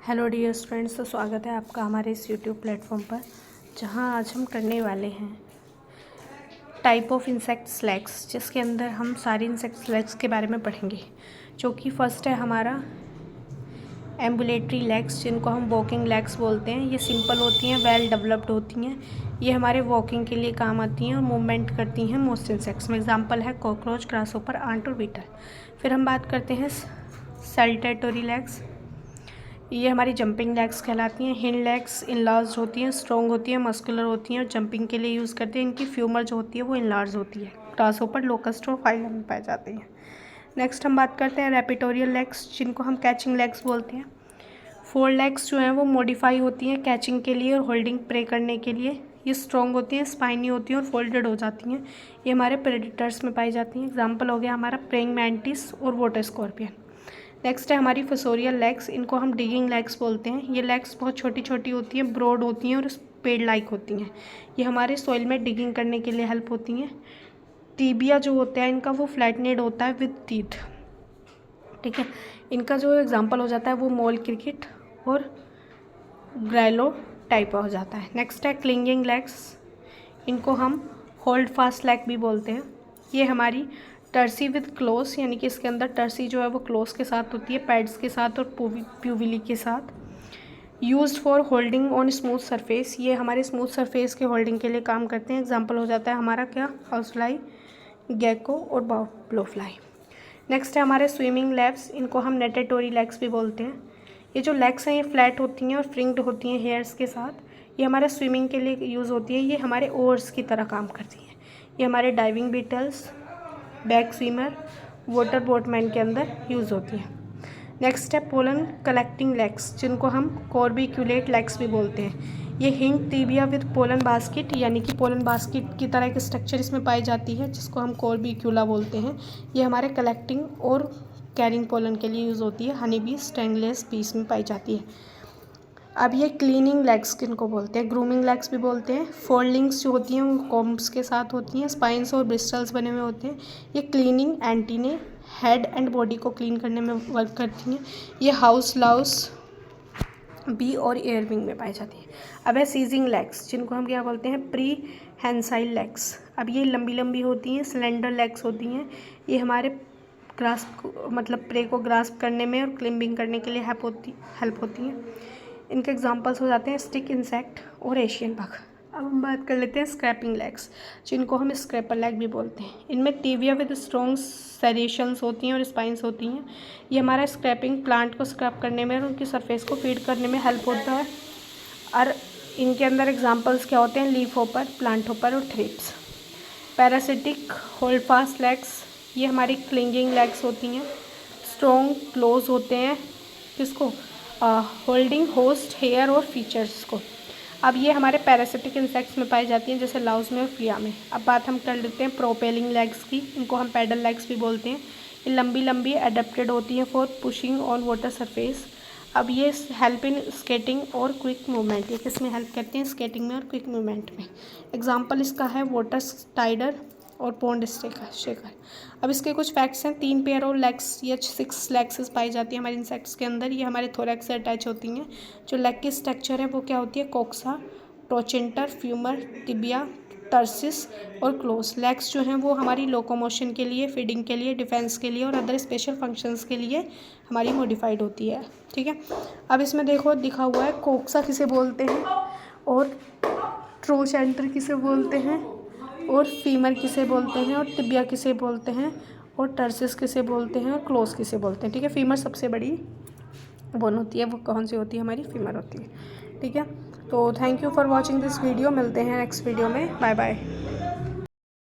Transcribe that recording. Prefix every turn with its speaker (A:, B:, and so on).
A: Hello dear friends, तो स्वागत है आपका हमारे इस यूट्यूब प्लेटफॉर्म पर, जहां आज हम करने वाले हैं टाइप ऑफ इंसेक्ट्स लेग्स, जिसके अंदर हम सारे इंसेक्ट्स लेग्स के बारे में पढ़ेंगे। जो कि फर्स्ट है हमारा एम्बुलेटरी लेग्स, जिनको हम वॉकिंग लेग्स बोलते हैं। ये सिंपल होती हैं, वेल डेवलप्ड होती हैं। ये हमारे वॉकिंग के लिए काम आती हैं और मूवमेंट करती हैं मोस्ट इंसेक्ट्स में। एग्जाम्पल है कॉकरोच, ग्रासहोपर, आंट और बीटल। फिर हम बात करते हैं सैल्टेटरी लेग्स। ये हमारी जंपिंग लेग्स कहलाती हैं। हिंड लेग्स इनलार्ज होती हैं, स्ट्रॉन्ग होती हैं, मस्कुलर होती हैं और जंपिंग के लिए यूज़ करते हैं। इनकी फ्यूमर जो होती है वो इनलार्ज होती है। ग्रासहोपर, लोकस्ट और फाइलम में पाए जाते हैं। नेक्स्ट हम बात करते हैं रैपिटोरियल लेग्स, जिनको हम कैचिंग लेग्स बोलते हैं। 4 लेग्स जो हैं वो मॉडिफाई होती हैं कैचिंग के लिए और होल्डिंग प्रे करने के लिए। ये स्ट्रॉन्ग होती हैं, स्पाइनी होती हैं और फोल्डेड हो जाती हैं। ये हमारे प्रेडिटर्स में पाई जाती हैं। एग्जाम्पल हो गया हमारा प्रेइंग मैंटिस और वाटर स्कॉर्पियन। नेक्स्ट है हमारी फोसोरियल लेग्स, इनको हम डिगिंग लेग्स बोलते हैं। ये लेग्स बहुत छोटी छोटी होती हैं, ब्रॉड होती हैं और पेड़ लाइक होती हैं। ये हमारे सॉइल में डिगिंग करने के लिए हेल्प होती हैं। टीबिया जो होता है इनका वो फ्लैटनेड होता है विद टीथ, ठीक है। इनका जो एग्जाम्पल हो जाता है वो मोल क्रिकेट और ग्रैलो टाइप हो जाता है। नेक्स्ट है क्लिंगिंग लेग्स, इनको हम होल्ड फास्ट लेग भी बोलते हैं। ये हमारी टर्सी विद क्लोज, यानी कि इसके अंदर टर्सी जो है वो क्लोज के साथ होती है, पैड्स के साथ और प्यूविली के साथ। Used for holding on smooth surface, ये हमारे स्मूथ सरफेस के होल्डिंग के लिए काम करते हैं। एग्जाम्पल हो जाता है हमारा क्या, हाउस फ्लाई, गेको और ब्लो फ्लाई। नेक्स्ट है हमारे स्विमिंग लेग्स, इनको हम नेटेटोरी लेग्स भी बोलते हैं। ये जो लेग्स हैं ये फ्लैट होती हैं और फ्रिंग्ड होती हैं हेयर्स के साथ। ये हमारे स्विमिंग के लिए यूज़ होती है। ये हमारे ओर्स की तरह काम करती हैं। ये हमारे diving beetles, back swimmer, water boatman के अंदर यूज़ होती है। नेक्स्ट है पोलन कलेक्टिंग लेग्स, जिनको हम कॉर्बिक्यूलेट लेग्स भी बोलते हैं। ये हिंग टीबिया विद पोलन बास्केट, यानी कि पोलन बास्केट की तरह एक स्ट्रक्चर इसमें पाई जाती है, जिसको हम कॉर्बिक्यूला बोलते हैं। ये हमारे कलेक्टिंग और कैरिंग पोलन के लिए यूज़ होती है। हनी बी, स्टेंगलेस बीस में पाई जाती है। अब ये क्लीनिंग लेग्स किनको बोलते हैं, ग्रूमिंग लेग्स भी बोलते हैं। फोल्डिंग्स जो होती हैं वो कॉम्ब्स के साथ होती हैं, स्पाइंस और ब्रिस्टल्स बने हुए होते हैं। ये cleaning antennae head and body को क्लीन करने में वर्क करती हैं। ये हाउस लाउस, बी और एयरविंग में पाई जाती है। अब है सीजिंग लेग्स, जिनको हम क्या बोलते हैं, प्री हैंसाइल लेग्स। अब ये लंबी लंबी होती हैं, सिलेंडर लेग्स होती हैं। ये हमारे ग्रास्प मतलब प्रे को ग्रास्प करने में और क्लिम्बिंग करने के लिए हेल्प होती हैं। इनके एग्जांपल्स हो जाते हैं स्टिक इंसेक्ट और एशियन बग। अब हम बात कर लेते हैं स्क्रैपिंग लेग्स, जिनको हम स्क्रैपर लेग भी बोलते हैं। इनमें टिबिया विद स्ट्रॉन्ग सेरेशंस होती हैं और स्पाइंस होती हैं। ये हमारा स्क्रैपिंग प्लांट को स्क्रैप करने में और उनकी सरफेस को फीड करने में हेल्प होता है। और इनके अंदर एग्जांपल्स क्या होते हैं, लीफ होपर, प्लांट होपर और thrips. Parasitic hold fast legs, ये हमारी क्लिंगिंग लेग्स होती हैं। स्ट्रॉन्ग क्लोज होते हैं किसको, होल्डिंग होस्ट हेयर और फीचर्स को। अब ये हमारे पैरासिटिक इंसेक्ट्स में पाई जाती हैं, जैसे लाउस में और फ्लिया में। अब बात हम कर लेते हैं प्रोपेलिंग लेग्स की, इनको हम पैडल लेग्स भी बोलते हैं। ये लंबी लंबी अडेप्टेड होती हैं for pushing on water surface. अब ये हेल्प इन स्केटिंग और क्विक मूवमेंट, ये किस में हेल्प करती हैं, स्केटिंग में और क्विक मूवमेंट में। एग्जाम्पल इसका है वाटर स्लाइडर और पॉन्ड शेकर। अब इसके कुछ फैक्ट्स हैं। 3 पेयर और लेग्स या 6 लेग्स पाई जाती है हमारे इंसेक्ट्स के अंदर। ये हमारे थोरैक्स से अटैच होती हैं। जो लेग की स्ट्रक्चर है वो क्या होती है, कोक्सा, ट्रोचेंटर, फ्यूमर, टिबिया, टर्सिस और क्लोज। लेग्स जो हैं वो हमारी लोकोमोशन के लिए, फीडिंग के लिए, डिफेंस के लिए और अदर स्पेशल फंक्शंस के लिए हमारी मॉडिफाइड होती है, ठीक है। अब इसमें देखो दिखा हुआ है कोक्सा किसे बोलते हैं और ट्रोचेंटर किसे बोलते हैं और फीमर किसे बोलते हैं और टिबिया किसे बोलते हैं और टर्सिस किसे बोलते हैं और क्लोज किसे बोलते हैं, ठीक है। फीमर सबसे बड़ी बोन होती है, वो कौन सी होती है, हमारी फीमर होती है, ठीक है। तो thank you for watching this video. मिलते हैं नेक्स्ट वीडियो में, बाय बाय।